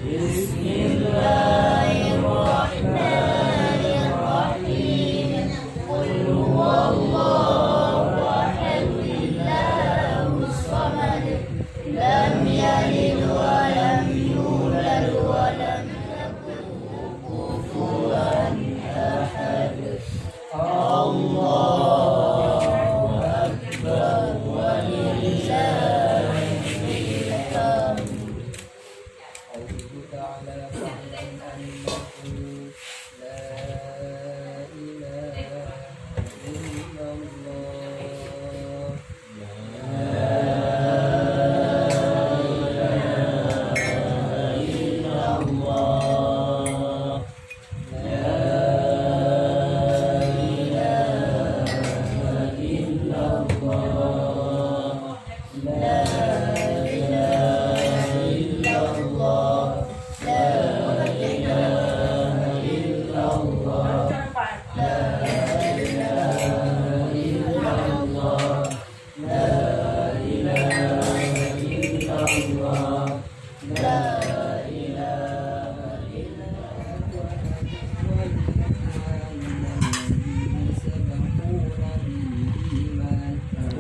Bismillahirrahmanirrahim. Qul huwallahu ahad, Allahus samad, lam yalid wa lam yulad wa lam yakul lahu kufuwan ahad. Allahu akbar walillahil hamd. قوله تعالى فاعلم أنه لا إله إلا الله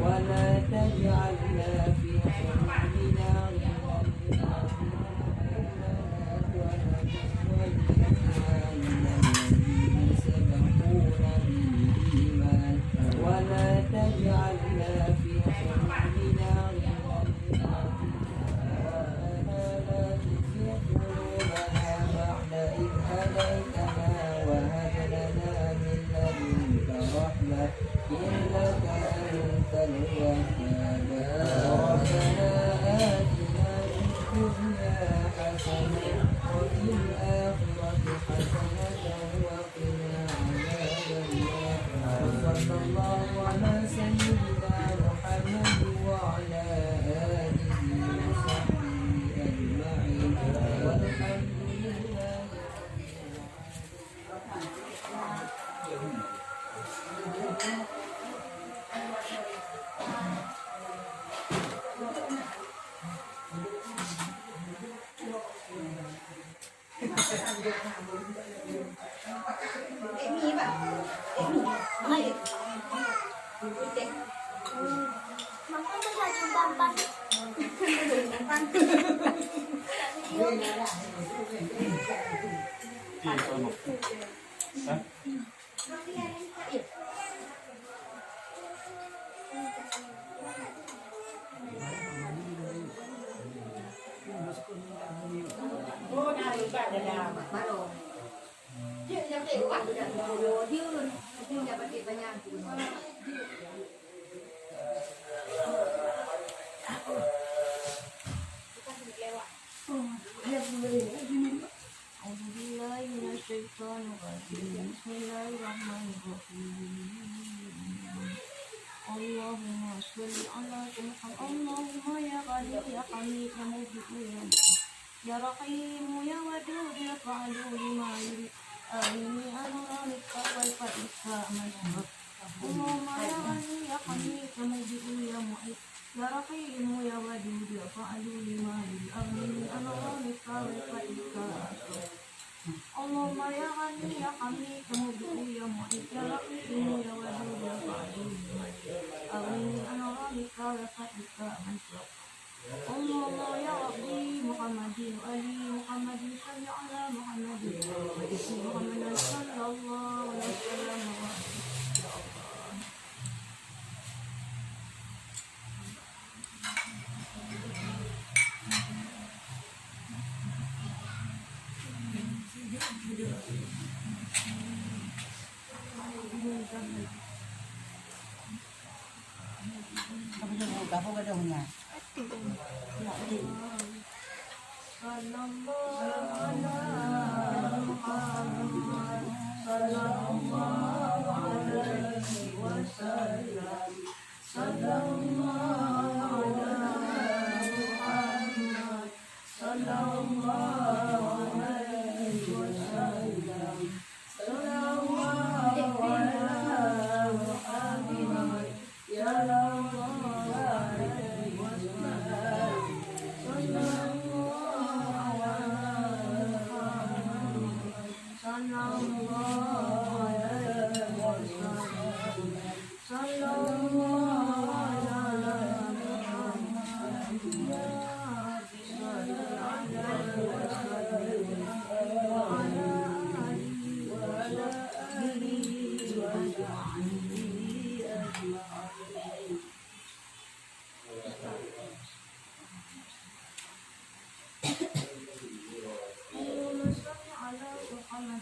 ولا تجعلنا في قلوبنا ولا تجعلنا في قلوبنا لا تزغ قلوبنا بعد إذ هديتنا وهب لنا من لدنك رحمة إنك أنت الوهاب ربنا آتنا في الدنيا حسنة وفي الآخرة حسنة وقنا عذاب النار وصلى الله على سيدنا محمد وعلى آله وصحبه أجمعين والحمد لله Allahumma sholli ala Muhammad. Allahumma ya Ghani ya Hamid ya Mujib ya Rahim ya Wadud ya Fa'alu lima yurid. Amin ya Rabbika wal Fatihah Masbuk. Allahumma ya Ghani ya Hamid ya Mujib ya Mu'id ya Rahim ya Wadud ya Fa'alu lima yurid. Amin ya Rabbika wal Fatihah Masbuk. Allahumma ya Ghani ya Hamid ya Mujib ya Mu'id ya Rahim ya Wadud ya Fa'alu lima yurid. Amin ya Rabbika wal Fatihah Masbuk. Allahumma ya Rabbi Muhammadin Ali Muhammadin salli ala Muhammadin wa isi Muhammadin sallallahu alaihi wasallam. Apa pada punya?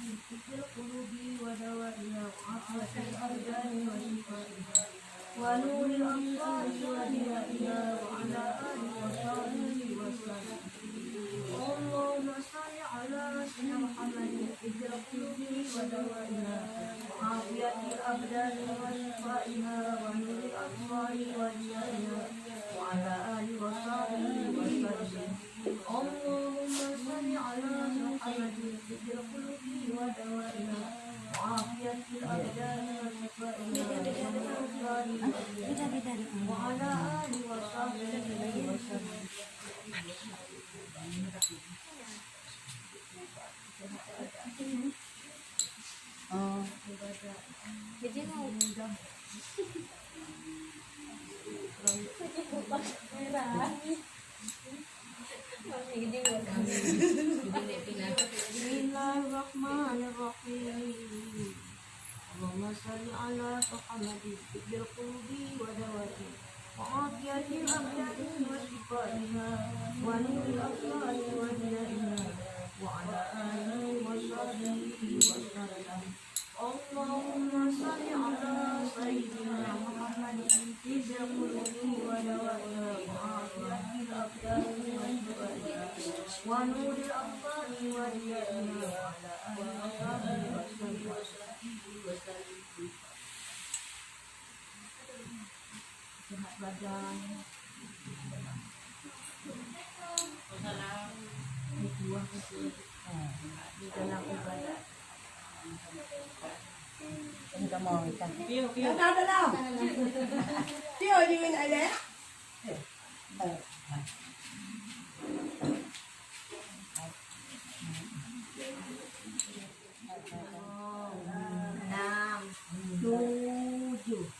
في القلوب ودوائها وعافية الأبدان وشفائها ونور الأبصار وضيائها وعلى آله وصحبه وسلم. اللهم صل على سيدنا محمد في القلوب ودوائها وعافية الأبدان وشفائها ونور الأبصار وضيائها وعلى آله وصحبه وسلم. اللهم صل على محمد في القلوب ودوائها وعافية الأبدان وشفائها وعلى آله وصحبه وسلم. Bismillahirrahmanirrahim. Allahumma salli ala Muhammadin fil qulubi wa dawati wa afiyatil abdani wa shifaiha wa nuril absari wa diyaiha wa ala alihi wa sahbihi wa sallam. Allahumma salli ala sayyidina Muhammadin fil qulubi wa dawati wa afiyatil abdani wa shifaiha wa nuril absari wa diyaiha wa ala alihi wa sahbihi wa sallam. Sehat badan, buah di dalam ibadat. Ini kamu mau ikan. Piu, piu. Dah. Piu dingin aja. Enam, tujuh.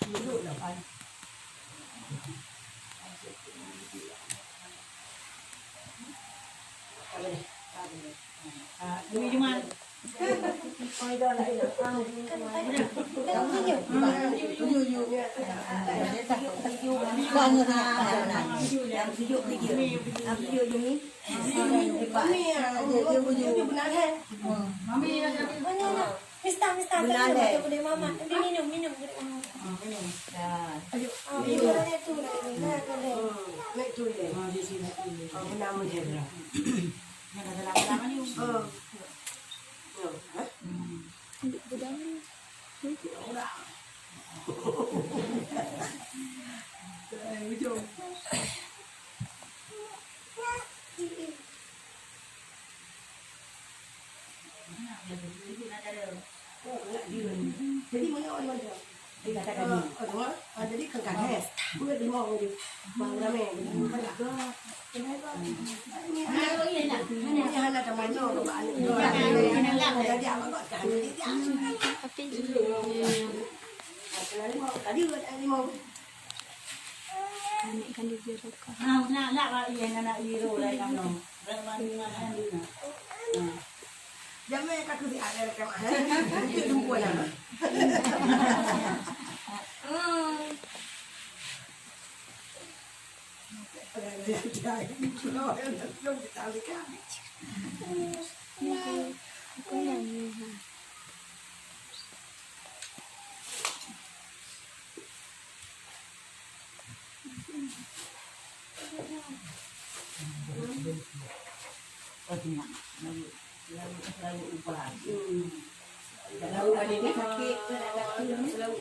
Duduk lah pan. Ini cuma. Mista, boleh mama. Minum. Minum Di sini. Nama dia. Yang ada lama-lama ni. Jadi mana jadi kengkang es. Buat di mau di bang rame. Ini hanya teman tu bang. Jadi apa kau kan jadi tadi mau Nak nak iru lah kamu. Jangan kata dia ada macam mana. Dia tunggu lah. Selalu ubah. Kalau ada ni sakit, selalu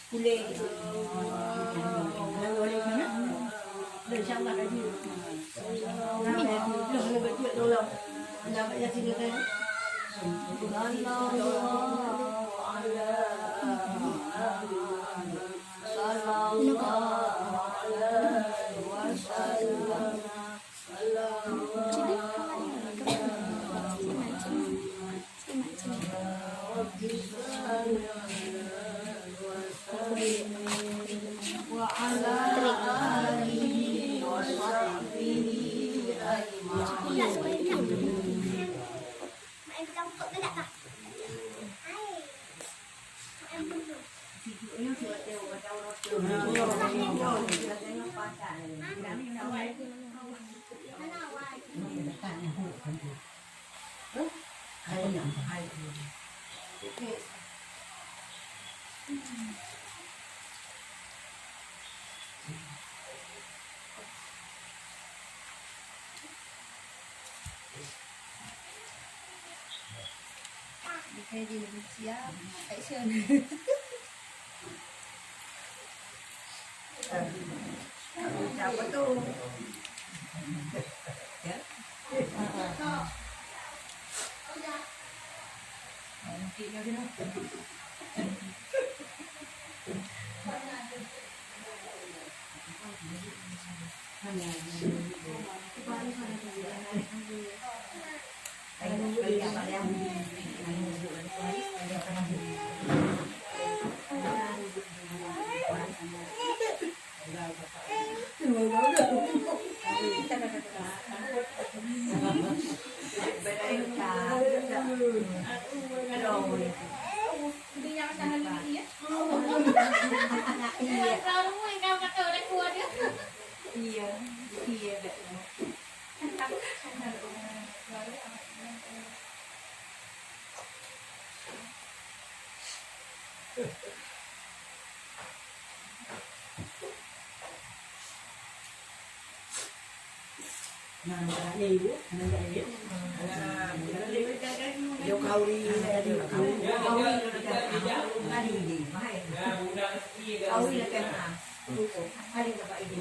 kulit. Kalau ada mana? InsyaAllah lagi. Nak berjaya tolong. Nak bayar sini kan? Sallallahu Ini sudah tahu baca orang tua. Cái gì mình siap, hãy sơn. Chào có tu. Vô khâu đi, vô khâu đi gì mà hay. Khâu đi là cái nào? Hay là vậy gì?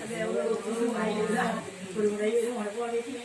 Đều cứ mày đi ra, từ đấy ra ngoài qua đi thì.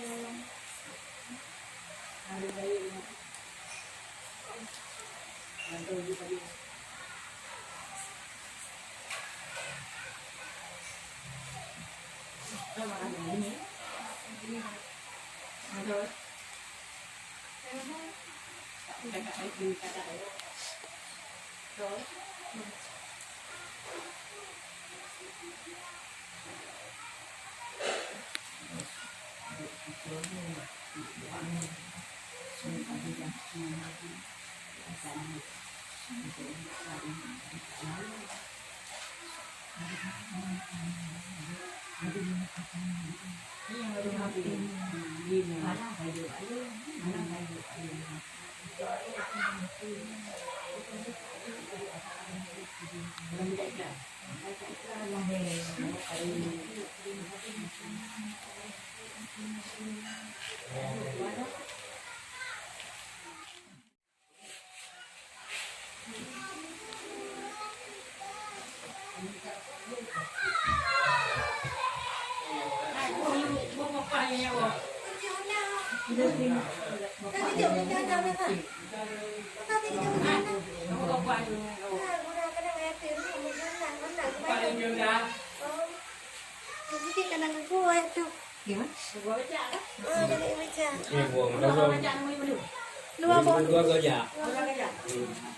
Dua gajah.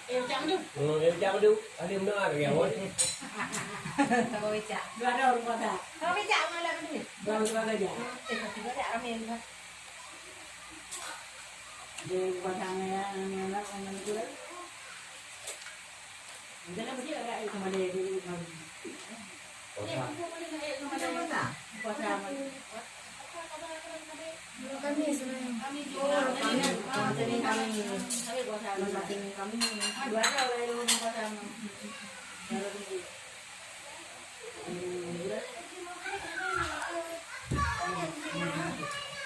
Em trắng đu, anh em nó nghèo quá. Sao bây giờ? Dua ada orang kota. Sao bây giờ mà làm gì? Dua gajah. Thì có trả làm em thôi. Di kotanya yang enak yang itu. Jangan begitu ada sama dia di Kami sebenarnya kami jadi kami menating kami dua ada yang kota.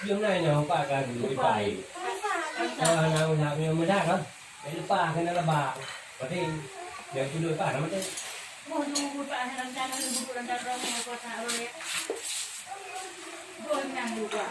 Hôm nay nào bà cả gửi bài nào làm nhưng mới ra không? Đấy là bà cái nó là bà có thể nếu tôi đuổi bà nó mới thế. Mau nunggu Pak rencana ibu rencana orang kota orang ya. Boleh yang juga.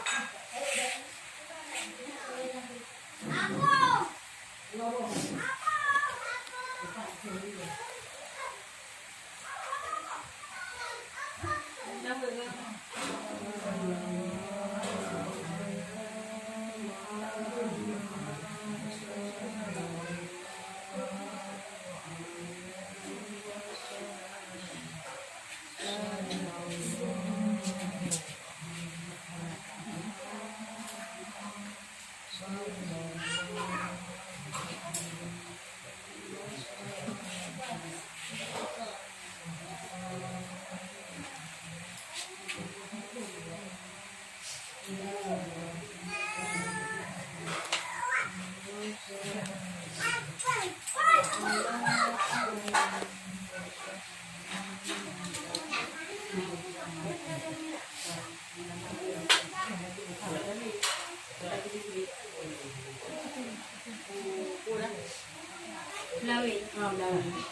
Lawi. Oh, dahil.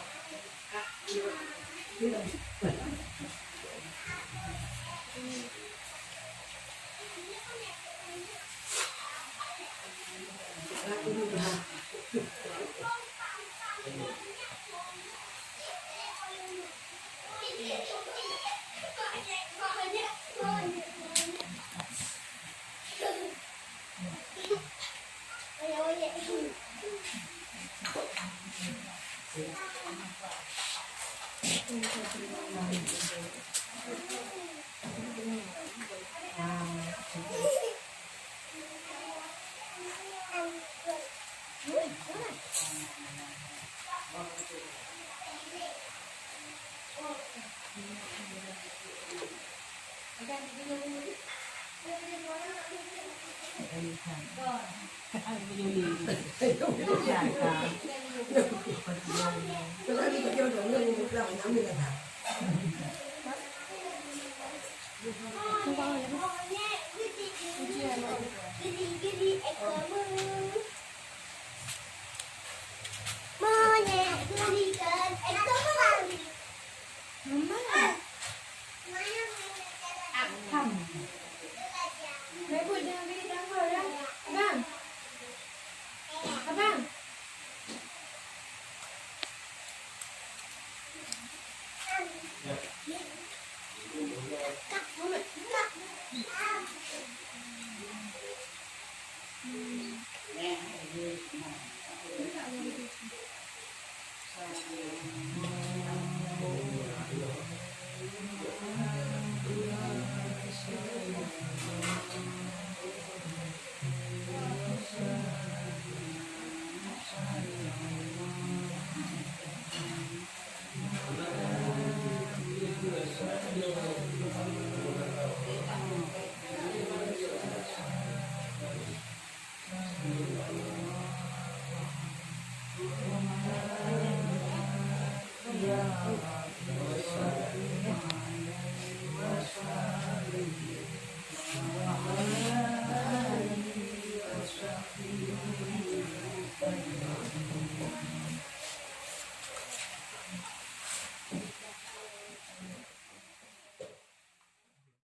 Ya